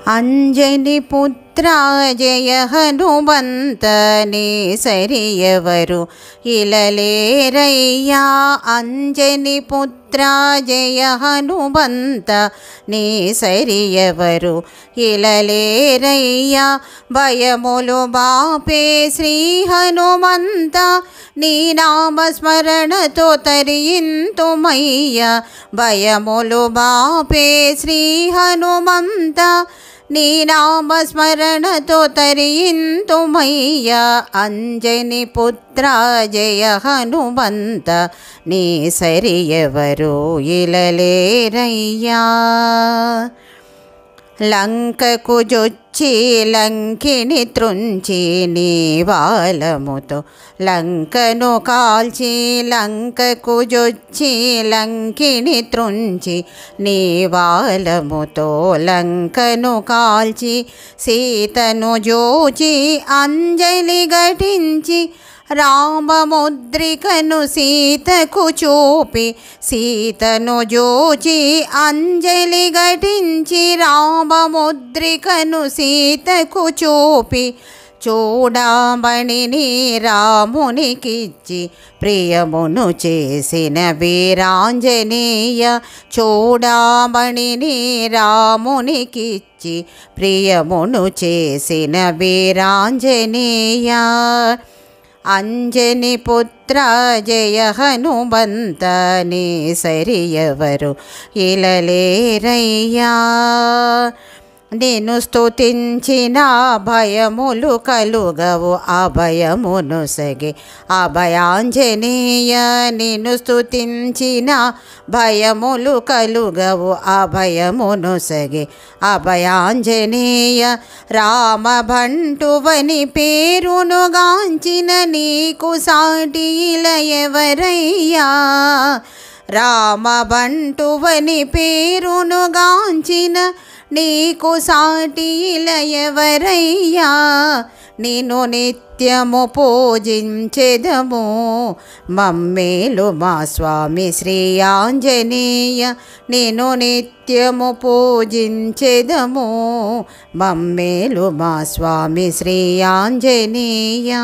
అంజని పుత్ర జయ హనుమంత నీ సరియవరు ఇలలేరయ్యా. అంజని పుత్ర జయ హనుమంత నీ సరియవరు ఇలలేరయ్యా. భయములు బాపే శ్రీ హనుమంత నీ నామస్మరణతో తరింతుమయ్యా. భయములు బాపే శ్రీ హనుమంత నీ నామస్మరణతో తరింతుమయ్యా. అంజని పుత్ర జయ హనుమంత నీ సరియవరు ఇలలేరయ్యా. లంకకు జొచ్చి లంకిని త్రుంచి నీ వాలముతో లంకను కాల్చి. లంకకు జొచ్చి లంకిని త్రుంచి నీ వాలముతో లంకను కాల్చి. సీతను జోచి అంజలి ఘటించి రామముద్రికను సీతకు చూపి. సీతను జోచి అంజలి ఘటించి రామముద్రికను సీతకు చూపి. చూడామణిని రామునికిచ్చి ప్రియమును చేసిన వీరాంజనేయ. చూడామణిని రామునికిచ్చి ప్రియమును చేసిన వీరాంజనేయ. అంజని పుత్ర జయ హనుమంత నీ సరియవరు ఇలలేరయ్యా. నిన్ను స్తుతించిన భయములు కలుగవు అభయమును సగే అభయాంజనేయ. నిన్ను స్తుతించిన భయములు కలుగవు అభయమును సగే అభయాంజనేయ. రామభంటువని పేరును గాంచిన నీకు సాటి ఇలయెవరయ్యా. రామభంటువని పేరును గాంచిన నీకు సాటి ఇలయెవరయ్యా. నిన్ను నిత్యము పూజించెదము మమ్మేలు మా స్వామి శ్రీ ఆంజనేయ. నిన్ను నిత్యము పూజించెదము మమ్మేలు మా స్వామి శ్రీ ఆంజనేయ.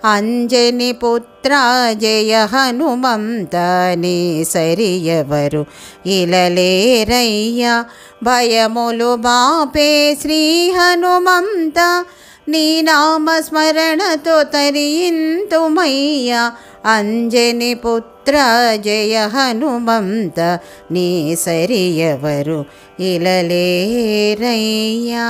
అంజని పుత్ర జయ హనుమంత నీ సరియవరు ఇలలేరయ్యా. భయములు బాపే శ్రీ హనుమంత నీ నామస్మరణతో తరింతుమయ్యా. అంజని పుత్ర జయ హనుమంత నీ సరియవరు ఇలలేరయ్యా.